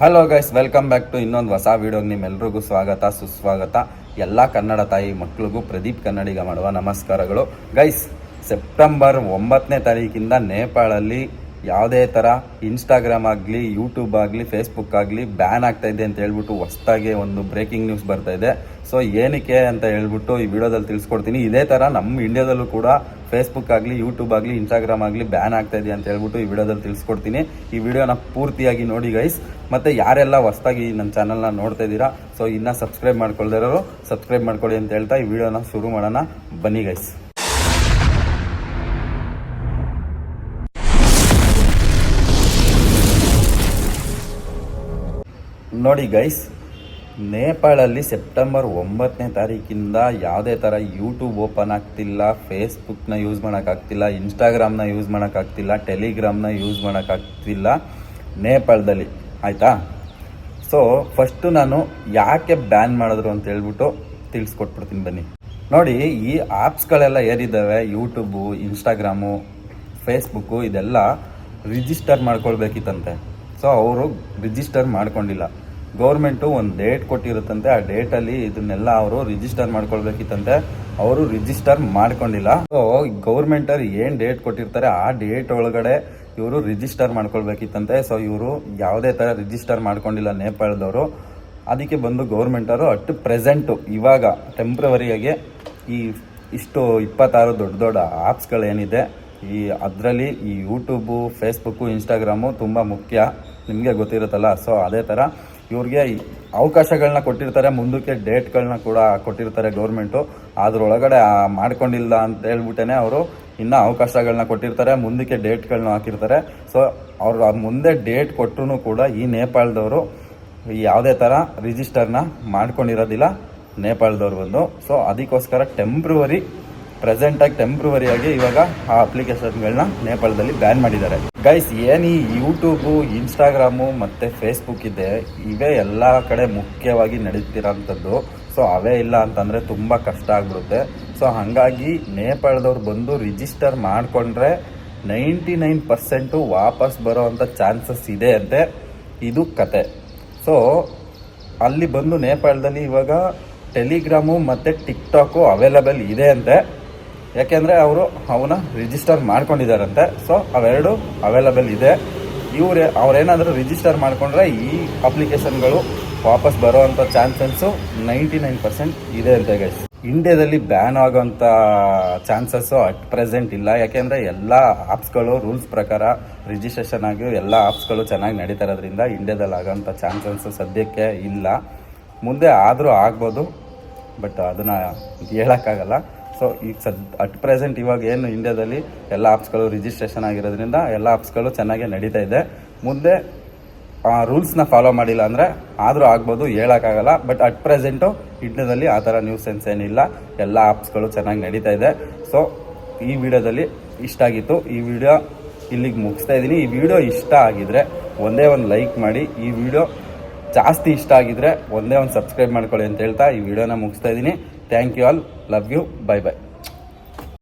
Hello guys, welcome back to ಇನ್ನೊಂದು ಹೊಸ ವಿಡಿಯೋಗೆ ನಿಮ್ಮೆಲ್ರಿಗೂ ಸ್ವಾಗತ ಸುಸ್ವಾಗತ. ಎಲ್ಲ ಕನ್ನಡ ತಾಯಿ ಮಕ್ಕಳಿಗೂ ಪ್ರದೀಪ್ ಕನ್ನಡಿಗ ಮಾಡುವ ನಮಸ್ಕಾರಗಳು. ಗೈಸ್, ಸೆಪ್ಟೆಂಬರ್ 9ನೇ ತಾರೀಕಿಂದ ನೇಪಾಳಲ್ಲಿ ಯಾವುದೇ ಥರ ಇನ್ಸ್ಟಾಗ್ರಾಮ್ ಆಗಲಿ, ಯೂಟ್ಯೂಬ್ ಆಗಲಿ, ಫೇಸ್ಬುಕ್ ಆಗಲಿ ಬ್ಯಾನ್ ಆಗ್ತಾಯಿದೆ ಅಂತ ಹೇಳ್ಬಿಟ್ಟು ಹೊಸದಾಗಿ ಒಂದು ಬ್ರೇಕಿಂಗ್ ನ್ಯೂಸ್ ಬರ್ತಾ ಇದೆ. ಸೊ ಏನಕ್ಕೆ ಅಂತ ಹೇಳ್ಬಿಟ್ಟು ಈ ವಿಡಿಯೋದಲ್ಲಿ ತಿಳಿಸ್ಕೊಡ್ತೀನಿ. ಇದೇ ಥರ ನಮ್ಮ ಇಂಡಿಯಾದಲ್ಲೂ ಕೂಡ ಫೇಸ್ಬುಕ್ ಆಗಲಿ, ಯೂಟ್ಯೂಬ್ ಆಗಲಿ, ಇನ್ಸ್ಟಾಗ್ರಾಮ್ ಆಗಲಿ ಬ್ಯಾನ್ ಆಗ್ತಾಯಿದೆ ಅಂತ ಹೇಳ್ಬಿಟ್ಟು ಈ ವಿಡಿಯೋದಲ್ಲಿ ತಿಳಿಸ್ಕೊಡ್ತೀನಿ. ಈ ವಿಡಿಯೋನ ಪೂರ್ತಿಯಾಗಿ ನೋಡಿ ಗೈಸ್. ಮತ್ತು ಯಾರೆಲ್ಲ ಹೊಸದಾಗಿ ನನ್ನ ಚಾನಲ್ನ ನೋಡ್ತಾ ಇದ್ದೀರಾ, ಸೊ ಇನ್ನೂ ಸಬ್ಸ್ಕ್ರೈಬ್ ಮಾಡ್ಕೊಳ್ದಿರೋರು ಸಬ್ಸ್ಕ್ರೈಬ್ ಮಾಡ್ಕೊಳ್ಳಿ ಅಂತ ಹೇಳ್ತಾ ಈ ವಿಡಿಯೋನ ಶುರು ಮಾಡೋಣ. ಬನ್ನಿ ಗೈಸ್. ನೋಡಿ ಗೈಸ್, ನೇಪಾಳಲ್ಲಿ ಸೆಪ್ಟೆಂಬರ್ 9ನೇ ತಾರೀಕಿಂದ ಯಾವುದೇ ಥರ ಯೂಟ್ಯೂಬ್ ಓಪನ್ ಆಗ್ತಿಲ್ಲ, ಫೇಸ್ಬುಕ್ನ ಯೂಸ್ ಮಾಡೋಕ್ಕಾಗ್ತಿಲ್ಲ, ಇನ್ಸ್ಟಾಗ್ರಾಮ್ನ ಯೂಸ್ ಮಾಡೋಕ್ಕಾಗ್ತಿಲ್ಲ, ಟೆಲಿಗ್ರಾಮ್ನ ಯೂಸ್ ಮಾಡೋಕ್ಕಾಗ್ತಿಲ್ಲ ನೇಪಾಳದಲ್ಲಿ, ಆಯಿತಾ? ಸೊ ಫಸ್ಟು ನಾನು ಯಾಕೆ ಬ್ಯಾನ್ ಮಾಡಿದ್ರು ಅಂತ ಹೇಳ್ಬಿಟ್ಟು ತಿಳಿಸ್ಕೊಟ್ಬಿಡ್ತೀನಿ ಬನ್ನಿ. ನೋಡಿ, ಈ ಆ್ಯಪ್ಸ್ಗಳೆಲ್ಲ ಏನಿದ್ದಾವೆ, ಯೂಟ್ಯೂಬು, ಇನ್ಸ್ಟಾಗ್ರಾಮು, ಫೇಸ್ಬುಕ್ಕು, ಇದೆಲ್ಲ ರಿಜಿಸ್ಟರ್ ಮಾಡ್ಕೊಳ್ಬೇಕಿತ್ತಂತೆ. ಸೊ ಅವರು ರಿಜಿಸ್ಟರ್ ಮಾಡ್ಕೊಂಡಿಲ್ಲ. ಗೌರ್ಮೆಂಟು ಒಂದು ಡೇಟ್ ಕೊಟ್ಟಿರುತ್ತಂತೆ, ಆ ಡೇಟಲ್ಲಿ ಇದನ್ನೆಲ್ಲ ಅವರು ರಿಜಿಸ್ಟರ್ ಮಾಡ್ಕೊಳ್ಬೇಕಿತ್ತಂತೆ. ಅವರು ರಿಜಿಸ್ಟರ್ ಮಾಡ್ಕೊಂಡಿಲ್ಲ. ಸೊ ಗೌರ್ಮೆಂಟವ್ರು ಏನು ಡೇಟ್ ಕೊಟ್ಟಿರ್ತಾರೆ ಆ ಡೇಟ್ ಒಳಗಡೆ ಇವರು ರಿಜಿಸ್ಟರ್ ಮಾಡ್ಕೊಳ್ಬೇಕಿತ್ತಂತೆ. ಸೊ ಇವರು ಯಾವುದೇ ಥರ ರಿಜಿಸ್ಟರ್ ಮಾಡ್ಕೊಂಡಿಲ್ಲ ನೇಪಾಳದವರು. ಅದಕ್ಕೆ ಬಂದು ಗೌರ್ಮೆಂಟವರು ಅಟ್ ಪ್ರೆಸೆಂಟು ಇವಾಗ ಟೆಂಪ್ರವರಿಯಾಗಿ ಇಷ್ಟು 26 ದೊಡ್ಡ ದೊಡ್ಡ ಆ್ಯಪ್ಸ್ಗಳೇನಿದೆ, ಅದರಲ್ಲಿ ಈ ಯೂಟ್ಯೂಬು, ಫೇಸ್ಬುಕ್ಕು, ಇನ್ಸ್ಟಾಗ್ರಾಮು ತುಂಬ ಮುಖ್ಯ, ನಿಮಗೆ ಗೊತ್ತಿರುತ್ತಲ್ಲ. ಸೊ ಅದೇ ಥರ ಇವ್ರಿಗೆ ಅವಕಾಶಗಳನ್ನ ಕೊಟ್ಟಿರ್ತಾರೆ, ಮುಂದಕ್ಕೆ ಡೇಟ್ಗಳನ್ನ ಕೂಡ ಕೊಟ್ಟಿರ್ತಾರೆ ಗೌರ್ಮೆಂಟು. ಅದರೊಳಗಡೆ ಮಾಡ್ಕೊಂಡಿಲ್ಲ ಅಂತ ಹೇಳ್ಬಿಟ್ಟೇ ಅವರು ಇನ್ನೂ ಅವಕಾಶಗಳನ್ನ ಕೊಟ್ಟಿರ್ತಾರೆ, ಮುಂದಕ್ಕೆ ಡೇಟ್ಗಳನ್ನ ಹಾಕಿರ್ತಾರೆ. ಸೊ ಅವ್ರು ಮುಂದೆ ಡೇಟ್ ಕೊಟ್ಟರು ಕೂಡ ಈ ನೇಪಾಳದವರು ಯಾವುದೇ ಥರ ರಿಜಿಸ್ಟರ್ನ ಮಾಡ್ಕೊಂಡಿರೋದಿಲ್ಲ ನೇಪಾಳದವ್ರು ಬಂದು. ಸೊ ಅದಕ್ಕೋಸ್ಕರ ಟೆಂಪ್ರವರಿಯಾಗಿ ಇವಾಗ ಆ ಅಪ್ಲಿಕೇಶನ್ಗಳನ್ನ ನೇಪಾಳದಲ್ಲಿ ಬ್ಯಾನ್ ಮಾಡಿದ್ದಾರೆ. ಗೈಸ್, ಏನು ಈ ಯೂಟ್ಯೂಬು, ಇನ್ಸ್ಟಾಗ್ರಾಮು ಮತ್ತು ಫೇಸ್ಬುಕ್ ಇದೆ, ಇವೇ ಎಲ್ಲ ಕಡೆ ಮುಖ್ಯವಾಗಿ ನಡೀತಿರೋಂಥದ್ದು. ಸೊ ಅವೇ ಇಲ್ಲ ಅಂತಂದರೆ ತುಂಬ ಕಷ್ಟ ಆಗ್ಬಿಡುತ್ತೆ. ಸೊ ಹಾಗಾಗಿ ನೇಪಾಳದವ್ರು ಬಂದು ರಿಜಿಸ್ಟರ್ ಮಾಡಿಕೊಂಡ್ರೆ 99% ವಾಪಸ್ ಬರೋವಂಥ ಚಾನ್ಸಸ್ ಇದೆ ಅಂತೆ. ಇದು ಕತೆ. ಸೊ ಅಲ್ಲಿ ಬಂದು ನೇಪಾಳದಲ್ಲಿ ಇವಾಗ ಟೆಲಿಗ್ರಾಮು ಮತ್ತು ಟಿಕ್ಟಾಕು ಅವೈಲಬಲ್ ಇದೆ ಅಂತೆ. ಯಾಕೆಂದರೆ ಅವರು ಅವನ್ನ ರಿಜಿಸ್ಟರ್ ಮಾಡ್ಕೊಂಡಿದ್ದಾರಂತೆ. ಸೊ ಅವೆರಡು ಅವೈಲಬಲ್ ಇದೆ. ಅವ್ರೇನಾದರೂ ರಿಜಿಸ್ಟರ್ ಮಾಡಿಕೊಂಡ್ರೆ ಈ ಅಪ್ಲಿಕೇಶನ್ಗಳು ವಾಪಸ್ ಬರೋವಂಥ ಚಾನ್ಸಸ್ಸು 99% ಇದೆ ಅಂತ ಗೈಸ್. ಇಂಡಿಯಾದಲ್ಲಿ ಬ್ಯಾನ್ ಆಗೋವಂಥ ಚಾನ್ಸಸ್ಸು ಅಟ್ ಪ್ರೆಸೆಂಟ್ ಇಲ್ಲ. ಯಾಕೆಂದರೆ ಎಲ್ಲ ಆ್ಯಪ್ಸ್ಗಳು ರೂಲ್ಸ್ ಪ್ರಕಾರ ರಿಜಿಸ್ಟ್ರೇಷನ್ ಆಗಿ ಎಲ್ಲ ಆ್ಯಪ್ಸ್ಗಳು ಚೆನ್ನಾಗಿ ನಡೀತಾ ಇರೋದ್ರಿಂದ ಇಂಡಿಯಾದಲ್ಲಿ ಆಗೋಂಥ ಚಾನ್ಸಸ್ಸು ಸದ್ಯಕ್ಕೆ ಇಲ್ಲ. ಮುಂದೆ ಆದರೂ ಆಗ್ಬೋದು, ಬಟ್ ಅದನ್ನು ಹೇಳೋಕ್ಕಾಗಲ್ಲ. ಸೊ ಈಗ ಅಟ್ ಪ್ರೆಸೆಂಟ್ ಇವಾಗ ಏನು ಇಂಡಿಯಾದಲ್ಲಿ ಎಲ್ಲ ಆ್ಯಪ್ಸ್ಗಳು ರಿಜಿಸ್ಟ್ರೇಷನ್ ಆಗಿರೋದ್ರಿಂದ ಎಲ್ಲ ಆ್ಯಪ್ಸ್ಗಳು ಚೆನ್ನಾಗೇ ನಡೀತಾ ಇದೆ. ಮುಂದೆ ರೂಲ್ಸ್ನ ಫಾಲೋ ಮಾಡಿಲ್ಲ ಅಂದರೆ ಆದರೂ ಆಗ್ಬೋದು, ಹೇಳೋಕ್ಕಾಗಲ್ಲ. ಬಟ್ ಅಟ್ ಪ್ರೆಸೆಂಟು ಇಂಡಿಯಾದಲ್ಲಿ ಆ ಥರ ನ್ಯೂಸ್ ಸೆನ್ಸ್ ಏನಿಲ್ಲ, ಎಲ್ಲ ಆ್ಯಪ್ಸ್ಗಳು ಚೆನ್ನಾಗಿ ನಡೀತಾ ಇದೆ. ಸೊ ಈ ವಿಡಿಯೋದಲ್ಲಿ ಇಷ್ಟ ಆಗಿತ್ತು. ಈ ವಿಡಿಯೋ ಇಲ್ಲಿಗೆ ಮುಗಿಸ್ತಾ ಇದ್ದೀನಿ. ಈ ವಿಡಿಯೋ ಇಷ್ಟ ಆಗಿದರೆ ಒಂದೇ ಒಂದು ಲೈಕ್ ಮಾಡಿ. ಈ ವಿಡಿಯೋ ಜಾಸ್ತಿ ಇಷ್ಟ ಆಗಿದ್ರೆ ಒಂದೇ ಒಂದು ಸಬ್ಸ್ಕ್ರೈಬ್ ಮಾಡ್ಕೊಳ್ಳಿ ಅಂತ ಹೇಳ್ತಾ ಈ ವಿಡಿಯೋನ ಮುಗಿಸ್ತಾ ಇದ್ದೀನಿ. Thank you all, love you, bye by.